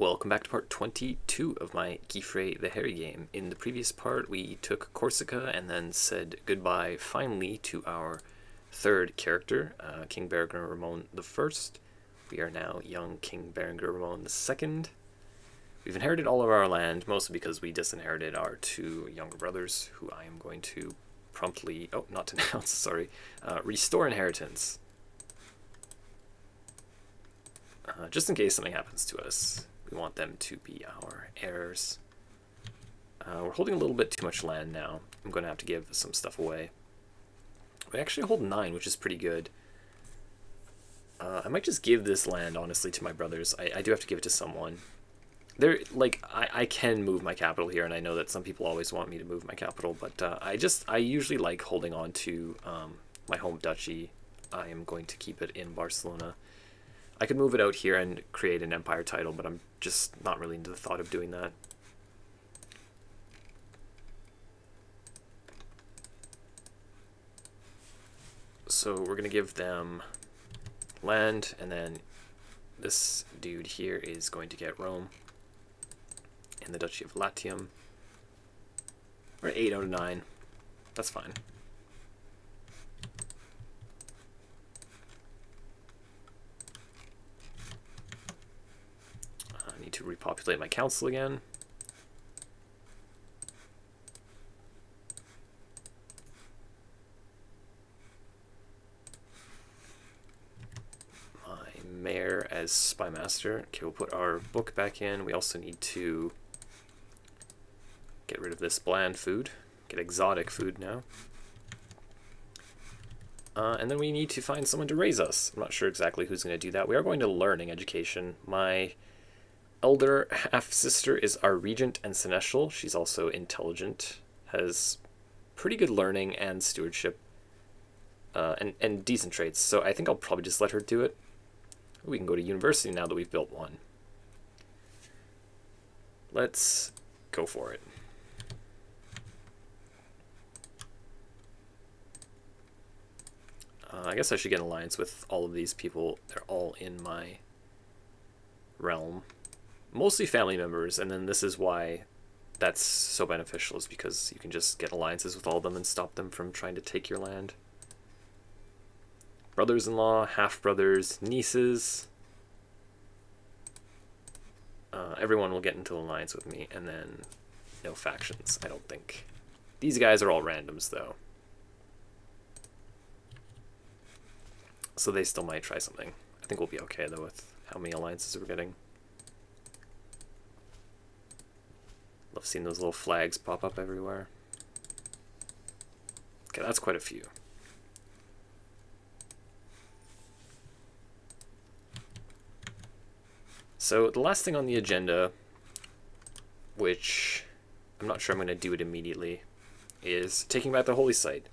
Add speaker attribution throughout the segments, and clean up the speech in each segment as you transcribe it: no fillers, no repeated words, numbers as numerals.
Speaker 1: Welcome back to part 22 of my Guifre the Hairy game. In the previous part, we took Corsica and then said goodbye finally to our third character, King Berengar Ramon I. We are now young King Berengar Ramon II. We've inherited all of our land, mostly because we disinherited our two younger brothers, who I am going to promptly, not denounce, sorry, restore inheritance. Just in case something happens to us. We want them to be our heirs. We're holding a little bit too much land now. I'm going to have to give some stuff away. We actually hold 9, which is pretty good. I might just give this land, honestly, to my brothers. I do have to give it to someone. I can move my capital here, and I know that some people always want me to move my capital, but I usually like holding on to my home duchy. I am going to keep it in Barcelona. I could move it out here and create an empire title, but I'm just not really into the thought of doing that. So we're going to give them land, and then this dude here is going to get Rome and the Duchy of Latium. We're at 8 out of 9. That's fine. I need to repopulate my council again. My mayor as spymaster. Okay, we'll put our book back in. We also need to get rid of this bland food. Get exotic food now. And then we need to find someone to raise us. I'm not sure exactly who's going to do that. We are going to learning education. My elder half-sister is our regent and seneschal. She's also intelligent, has pretty good learning and stewardship, and decent traits. So I think I'll probably just let her do it. We can go to university now that we've built one. Let's go for it. I guess I should get an alliance with all of these people. They're all in my realm. Mostly family members, and then this is why that's so beneficial, is because you can just get alliances with all of them and stop them from trying to take your land. Brothers-in-law, half-brothers, nieces. Everyone will get into alliance with me, and then no factions, I don't think. These guys are all randoms, though. So they still might try something. I think we'll be okay, though, with how many alliances we're getting. Love seeing those little flags pop up everywhere. Okay, that's quite a few. So the last thing on the agenda, which I'm not sure I'm going to do it immediately, is taking back the holy site.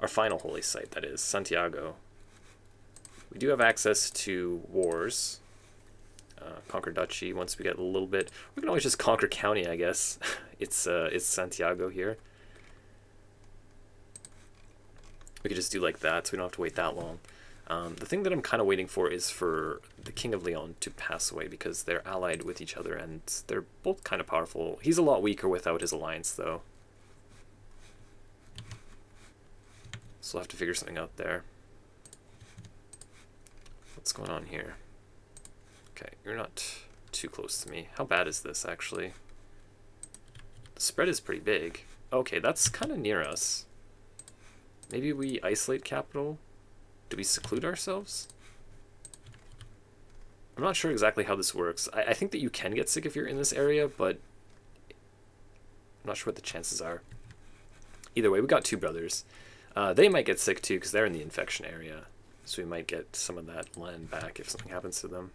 Speaker 1: Our final holy site, that is, Santiago. We do have access to wars. Conquer Duchy once we get a little bit. We can always just conquer county, I guess. It's Santiago here. We could just do like that, so we don't have to wait that long. The thing that I'm kind of waiting for is for the King of Leon to pass away, because they're allied with each other and they're both kind of powerful. He's a lot weaker without his alliance, though. So we'll have to figure something out there. What's going on here? Okay, you're not too close to me. How bad is this, actually? The spread is pretty big. Okay, that's kind of near us. Maybe we isolate capital? Do we seclude ourselves? I'm not sure exactly how this works. I think that you can get sick if you're in this area, but I'm not sure what the chances are. Either way, we got two brothers. They might get sick too, because they're in the infection area. So we might get some of that land back if something happens to them.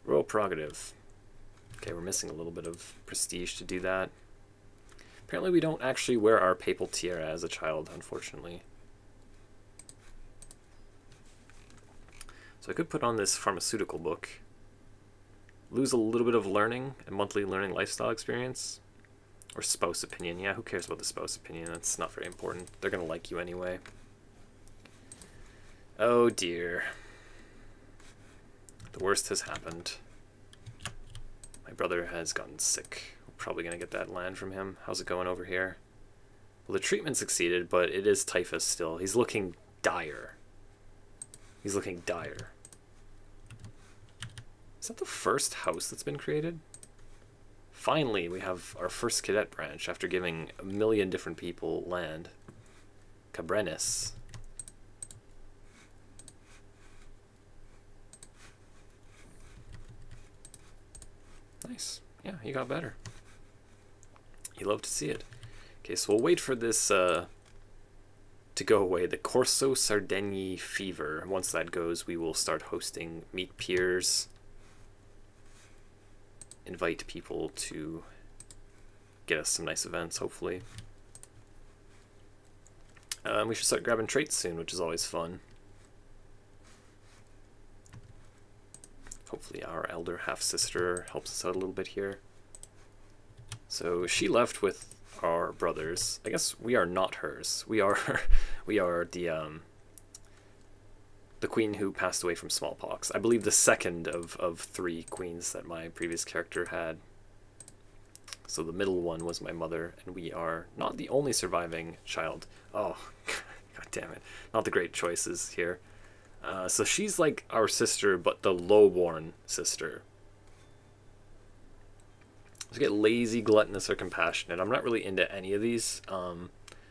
Speaker 1: Royal prerogative. Okay, we're missing a little bit of prestige to do that. Apparently we don't actually wear our papal tiara as a child, unfortunately. So I could put on this pharmaceutical book. Lose a little bit of learning, a monthly learning lifestyle experience. Or spouse opinion. Yeah, who cares about the spouse opinion? That's not very important. They're going to like you anyway. Oh dear. The worst has happened. My brother has gotten sick. We're probably going to get that land from him. How's it going over here? Well, the treatment succeeded, but it is typhus still. He's looking dire. He's looking dire. Is that the first house that's been created? Finally, we have our first cadet branch after giving a million different people land. Cabrenis. Nice. Yeah, he got better. You love to see it. Okay, so we'll wait for this to go away. The Corso Sardegni fever. Once that goes, we will start hosting meet peers. Invite people to get us some nice events, hopefully. We should start grabbing traits soon, which is always fun. Hopefully our elder half-sister helps us out a little bit here. So she left with our brothers. I guess we are not hers. We are we are the queen who passed away from smallpox. I believe the second of 3 queens that my previous character had. So the middle one was my mother, and we are not the only surviving child. Oh, god damn it. Not the great choices here. So she's like our sister, but the low-born sister. So get lazy, gluttonous, or compassionate. I'm not really into any of these.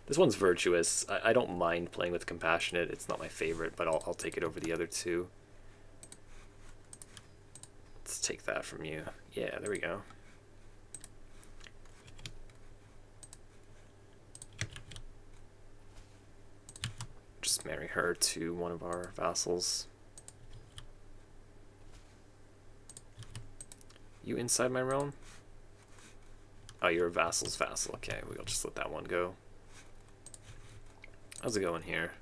Speaker 1: This one's virtuous. I don't mind playing with compassionate. It's not my favorite, but I'll take it over the other 2. Let's take that from you. Yeah, there we go. Just marry her to one of our vassals. You inside my realm? Oh, you're a vassal's vassal. Okay, we'll just let that one go. How's it going here?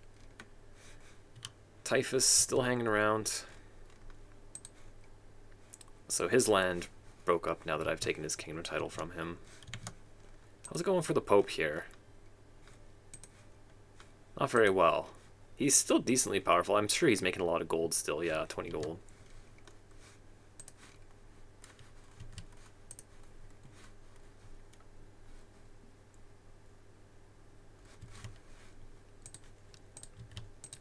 Speaker 1: Typhus still hanging around. So his land broke up now that I've taken his kingdom title from him. How's it going for the Pope here? Not very well. He's still decently powerful. I'm sure he's making a lot of gold still. Yeah, 20 gold.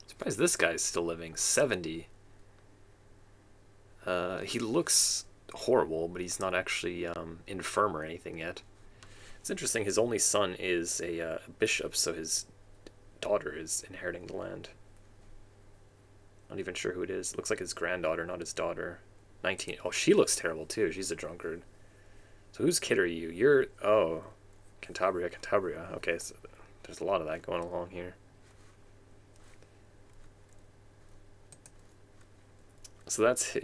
Speaker 1: Surprised this guy's still living. 70. He looks horrible, but he's not actually infirm or anything yet. It's interesting, his only son is a bishop, so his daughter is inheriting the land. Not even sure who it is. It looks like his granddaughter, not his daughter. 19. Oh, she looks terrible too. She's a drunkard. So whose kid are you? You're... Oh, Cantabria, Cantabria. Okay, so there's a lot of that going along here. So that's...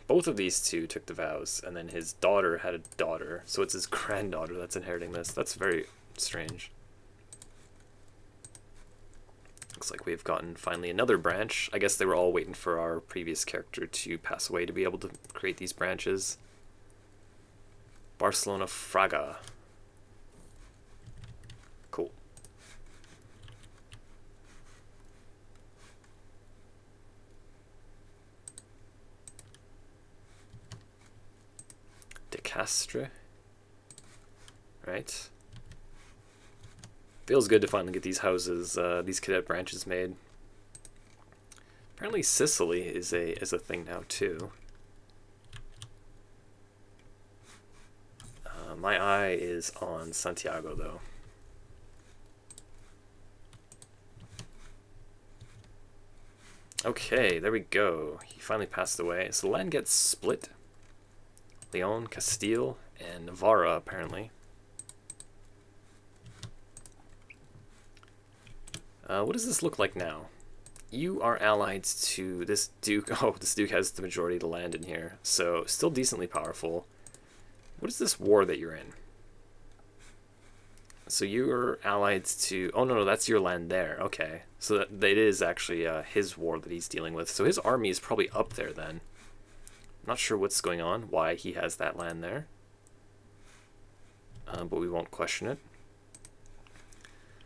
Speaker 1: both of these 2 took the vows, and then his daughter had a daughter. So it's his granddaughter that's inheriting this. That's very strange. Looks like we've gotten finally another branch. I guess they were all waiting for our previous character to pass away to be able to create these branches. Barcelona Fraga. Cool. De Castre. Right. Feels good to finally get these houses, these cadet branches made. Apparently Sicily is a thing now too. My eye is on Santiago though. Okay, there we go. He finally passed away. So the land gets split. Leon, Castile, and Navarra apparently. What does this look like now? You are allied to this duke. Oh, this duke has the majority of the land in here, so still decently powerful. What is this war that you're in? So you're allied to... Oh, no, that's your land there. Okay, so that it is actually his war that he's dealing with. So his army is probably up there then. I'm not sure what's going on, why he has that land there. But we won't question it.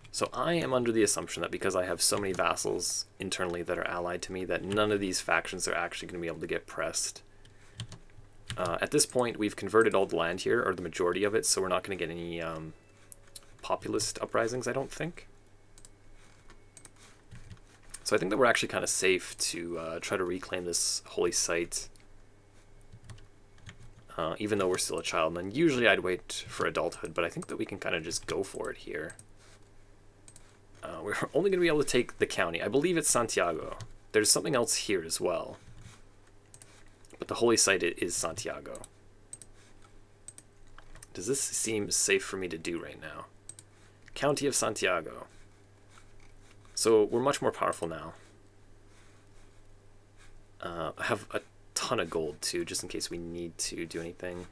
Speaker 1: So I am under the assumption that because I have so many vassals internally that are allied to me, that none of these factions are actually going to be able to get pressed. At this point, we've converted all the land here, or the majority of it, so we're not going to get any populist uprisings, I don't think. So I think that we're actually kind of safe to try to reclaim this holy site, even though we're still a child. And usually I'd wait for adulthood, but I think that we can kind of just go for it here. We're only going to be able to take the county. I believe it's Santiago. There's something else here as well. But the holy site is Santiago. Does this seem safe for me to do right now? County of Santiago. So we're much more powerful now. I have a ton of gold too, just in case we need to do anything.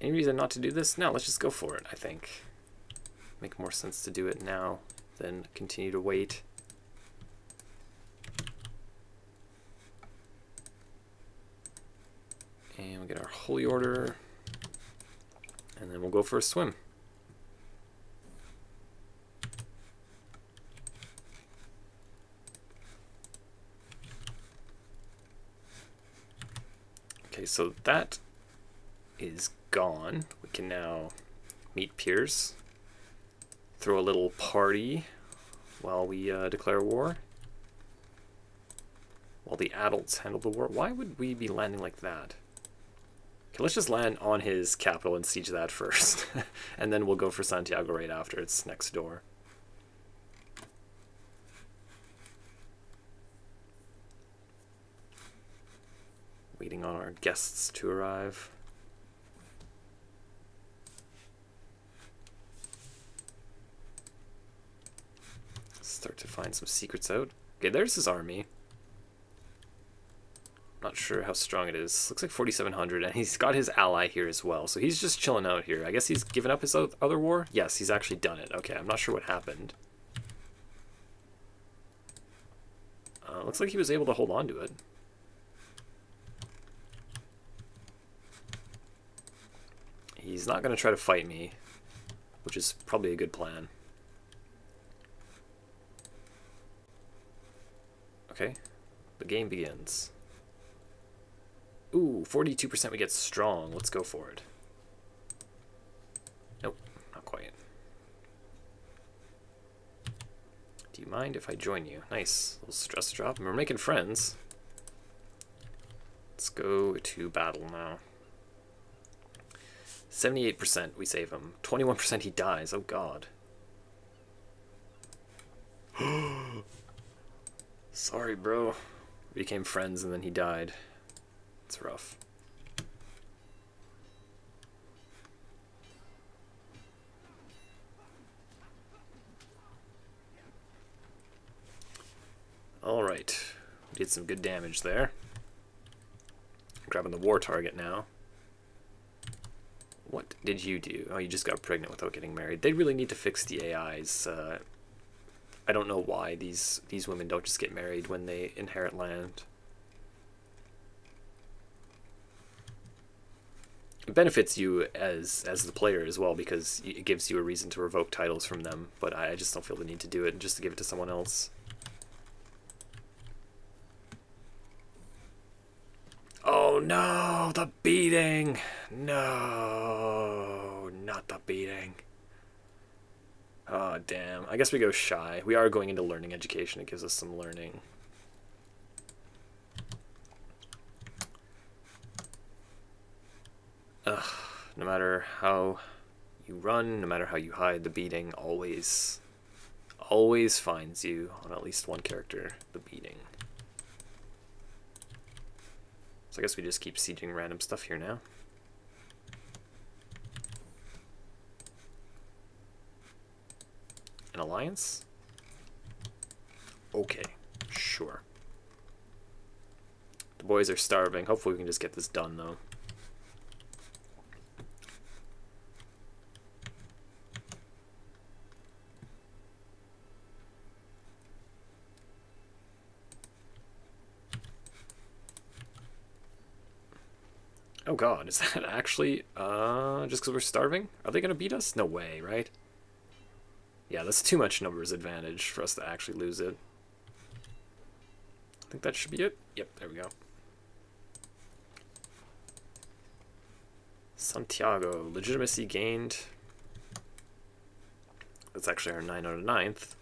Speaker 1: Any reason not to do this? No, let's just go for it, I think. Make more sense to do it now than continue to wait. And we'll get our holy order, and then we'll go for a swim. Okay, so that is gone. We can now meet peers, throw a little party while we declare war, while the adults handle the war. Why would we be landing like that? Okay, let's just land on his capital and siege that first, and then we'll go for Santiago right after. It's next door. Waiting on our guests to arrive. Start to find some secrets out. Okay, there's his army. Not sure how strong it is. Looks like 4,700, and he's got his ally here as well. So he's just chilling out here. I guess he's given up his other war? Yes, he's actually done it. Okay, I'm not sure what happened. Looks like he was able to hold on to it. He's not going to try to fight me, which is probably a good plan. Okay, the game begins. Ooh, 42% we get strong. Let's go for it. Nope, not quite. Do you mind if I join you? Nice, little stress drop. And we're making friends. Let's go to battle now. 78% we save him. 21% he dies. Oh god. Sorry, bro. We became friends and then he died. It's rough. Alright. We did some good damage there. Grabbing the war target now. What did you do? Oh, you just got pregnant without getting married. They really need to fix the AIs. I don't know why these women don't just get married when they inherit land. It benefits you as the player as well, because it gives you a reason to revoke titles from them, but I just don't feel the need to do it just to give it to someone else. Oh no, the beating! No, not the beating. Oh damn, I guess we go shy. We are going into learning education, it gives us some learning. Ugh, no matter how you run, no matter how you hide, the beating always finds you on at least one character, the beating. So I guess we just keep sieging random stuff here now. An alliance? Okay, sure. The boys are starving. Hopefully we can just get this done though. Oh god, is that actually, just because we're starving? Are they going to beat us? No way, right? Yeah, that's too much numbers advantage for us to actually lose it. I think that should be it. Yep, there we go. Santiago, legitimacy gained. That's actually our 9 out of 9th.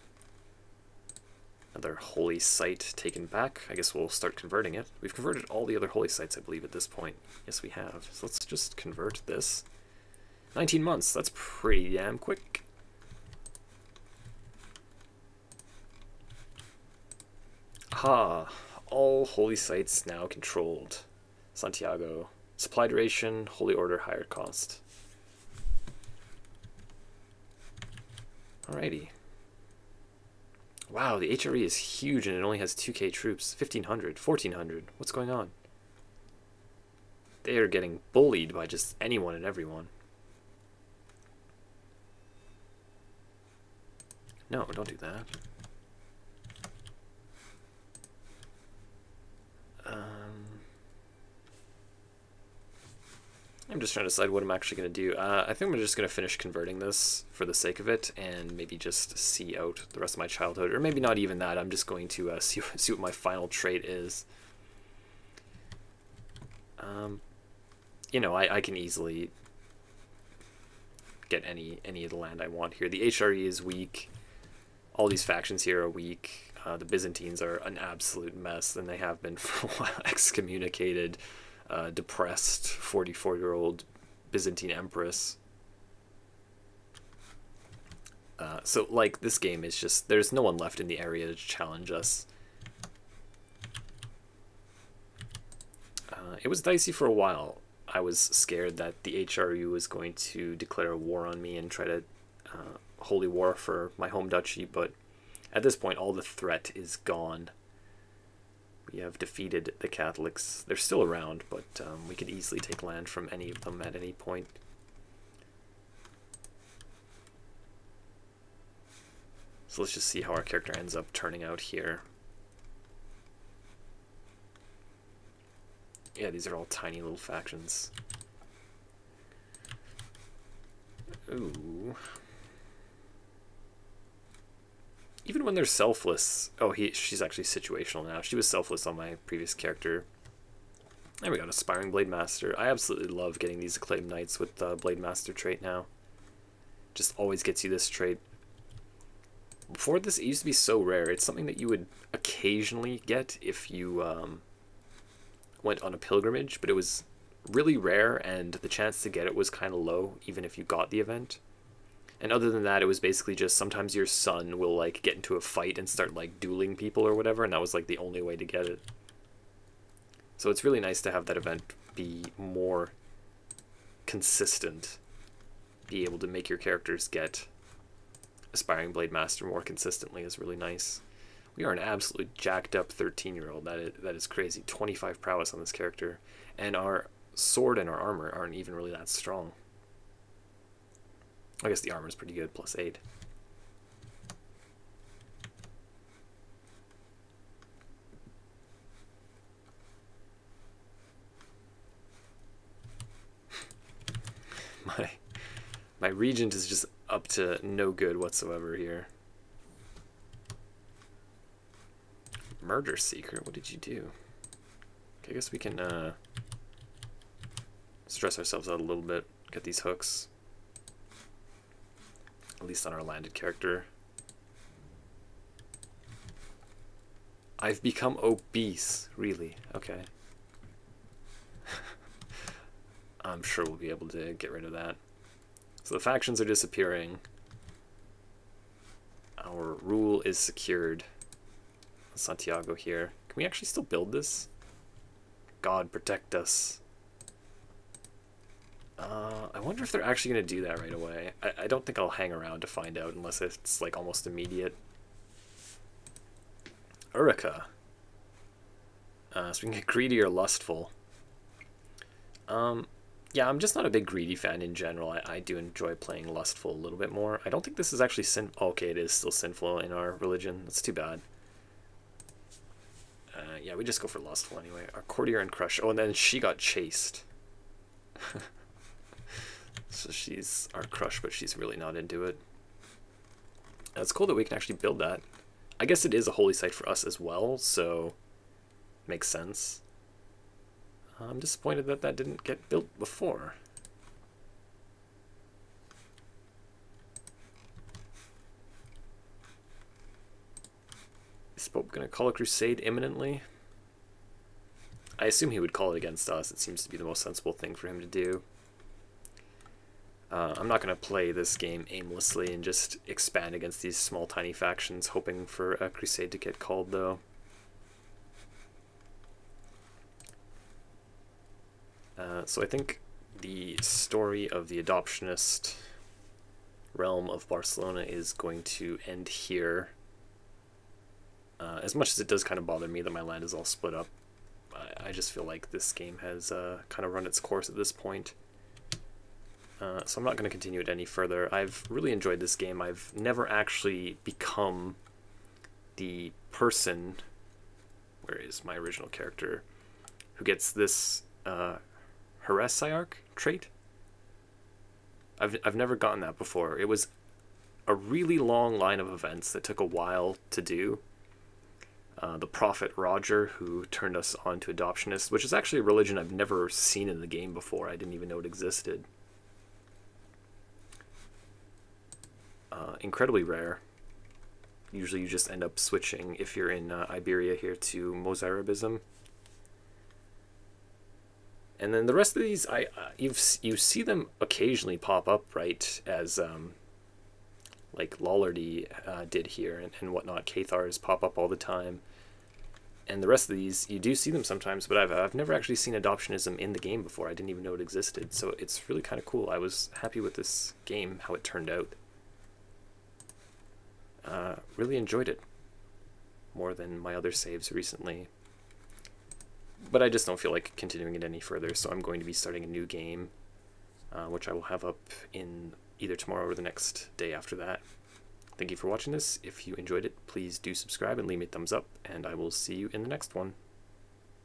Speaker 1: Another holy site taken back. I guess we'll start converting it. We've converted all the other holy sites, I believe, at this point. Yes, we have. So let's just convert this. 19 months. That's pretty damn quick. Aha. All holy sites now controlled. Santiago. Supply duration, holy order, higher cost. Alrighty. Wow, the HRE is huge and it only has 2k troops. 1,500, 1,400. What's going on? They are getting bullied by just anyone and everyone. No, don't do that. I'm just trying to decide what I'm actually going to do. I think I'm just going to finish converting this for the sake of it and maybe just see out the rest of my childhood. Or maybe not even that. I'm just going to see what my final trait is. You know, I can easily get any of the land I want here. The HRE is weak. All these factions here are weak. The Byzantines are an absolute mess, and they have been for a while. Excommunicated, depressed 44-year-old Byzantine empress. So, like, this game is just, there's no one left in the area to challenge us. It was dicey for a while. I was scared that the HRU was going to declare a war on me and try to holy war for my home duchy, but at this point all the threat is gone. We have defeated the Catholics. They're still around, but we could easily take land from any of them at any point. So let's just see how our character ends up turning out here. Yeah, these are all tiny little factions. Ooh. Even when they're selfless... Oh, she's actually situational now. She was selfless on my previous character. And we got Aspiring Blade Master. I absolutely love getting these Acclaimed Knights with the Blade Master trait now. Just always gets you this trait. Before this, it used to be so rare. It's something that you would occasionally get if you went on a pilgrimage, but it was really rare, and the chance to get it was kind of low, even if you got the event. And other than that, it was basically just sometimes your son will like get into a fight and start like dueling people or whatever, and that was like the only way to get it. So it's really nice to have that event be more consistent, be able to make your characters get Aspiring Blade Master more consistently is really nice. We are an absolutely jacked up 13-year-old. That is crazy. 25 prowess on this character, and our sword and our armor aren't even really that strong. I guess the armor is pretty good, +8. My regent is just up to no good whatsoever here. Murder Seeker, what did you do? Okay, I guess we can stress ourselves out a little bit, get these hooks. At least on our landed character. I've become obese, really? Okay. I'm sure we'll be able to get rid of that. So the factions are disappearing. Our rule is secured. Santiago here. Can we actually still build this? God protect us. I wonder if they're actually going to do that right away. I don't think I'll hang around to find out unless it's like almost immediate. Urgell. So we can get greedy or lustful. Yeah, I'm just not a big greedy fan in general. I do enjoy playing lustful a little bit more. I don't think this is actually oh, okay, it is still sinful in our religion. That's too bad. Yeah, we just go for lustful anyway. Our courtier and crush. Oh, and then she got chased. So she's our crush, but she's really not into it. It's cool that we can actually build that. I guess it is a holy site for us as well, so makes sense. I'm disappointed that that didn't get built before. Is Pope going to call a crusade imminently? I assume he would call it against us. It seems to be the most sensible thing for him to do. I'm not going to play this game aimlessly and just expand against these small tiny factions hoping for a crusade to get called, though. So I think the story of the adoptionist realm of Barcelona is going to end here. As much as it does kind of bother me that my land is all split up, I just feel like this game has kind of run its course at this point. So I'm not going to continue it any further. I've really enjoyed this game. I've never actually become the person, where is my original character, who gets this Heresiarch trait. I've never gotten that before. It was a really long line of events that took a while to do. The Prophet Roger, who turned us on to Adoptionists, which is actually a religion I've never seen in the game before. I didn't even know it existed. Incredibly rare. Usually you just end up switching, if you're in Iberia here, to Mozarabism. And then the rest of these, you see them occasionally pop up, right, as like Lollardy did here and whatnot. Cathars pop up all the time. And the rest of these, you do see them sometimes, but I've never actually seen Adoptionism in the game before. I didn't even know it existed, so it's really kind of cool. I was happy with this game, how it turned out. Really enjoyed it more than my other saves recently. But I just don't feel like continuing it any further, so I'm going to be starting a new game, which I will have up in either tomorrow or the next day after that. Thank you for watching this. If you enjoyed it, please do subscribe and leave me a thumbs up, and I will see you in the next one.